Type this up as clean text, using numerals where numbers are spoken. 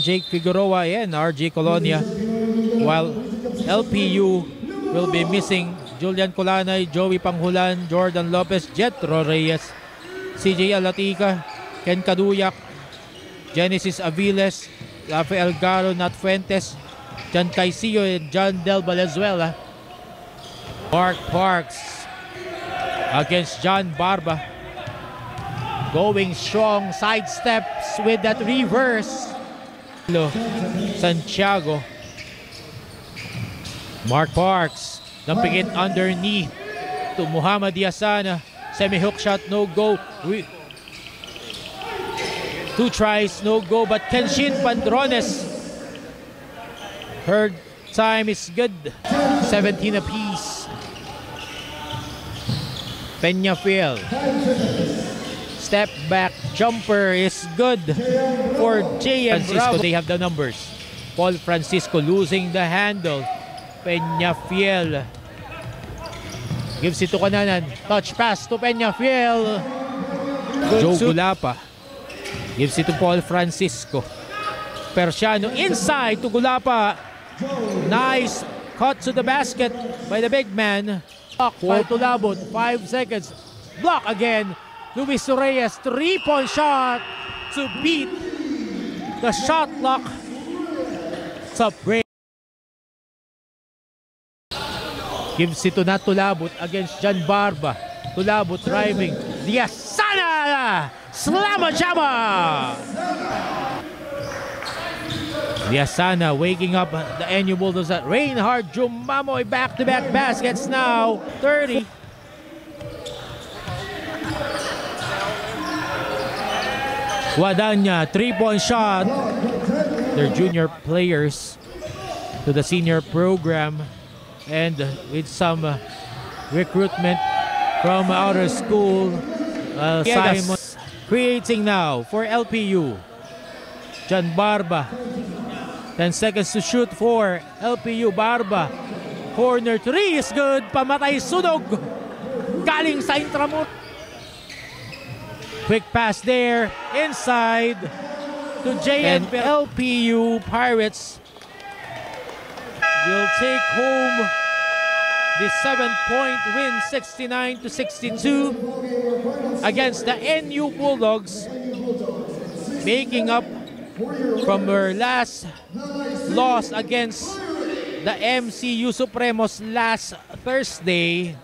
Jake Figueroa and RJ Colonia, while LPU will be missing Julian Colanay, Joey Panghulan, Jordan Lopez, Jetro Reyes, CJ Alatica, Ken Kaduyak, Genesis Aviles, Rafael Garo, Nat Fuentes, John Caicio, and John Del Valenzuela. Mark Parks against John Barba. Going strong, sidesteps with that reverse. Santiago. Mark Parks dumping it underneath to Muhammad Yasana. Semi-hook shot, no go. Two tries, no go, but Kenshin Pandrones, her time is good. 17 apiece. Peñafiel. Step back jumper is good for JM Francisco. They have the numbers. Paul Francisco losing the handle. Peñafiel gives it to Kananan. Touch pass to Peñafiel. Joe Gulapa gives it to Paul Francisco. Persiano inside to Gulapa. Nice cut to the basket by the big man. For Tulabot, 5 seconds. Block again. Luis Reyes, 3-point shot to beat the shot clock. It's break. Gives it to Nat Tulabot against John Barba. Tulabot driving. Diasana! Slamma Jama! Diasana waking up the NU Bulldogs at Reinhard Jumamoy. Back-to-back baskets now. 30. Guadagna, 3-point shot. They're junior players to the senior program, and with some recruitment from outer school. Simon creating now for LPU. John Barba. 10 seconds to shoot for LPU. Barba. Corner 3 is good. Pamatay sunog. Galing sa Intramuros. Quick pass there, inside to JN. LPU Pirates will take home the 7-point win, 69-62 against the NU Bulldogs, making up from their last loss against the MCU Supremos last Thursday.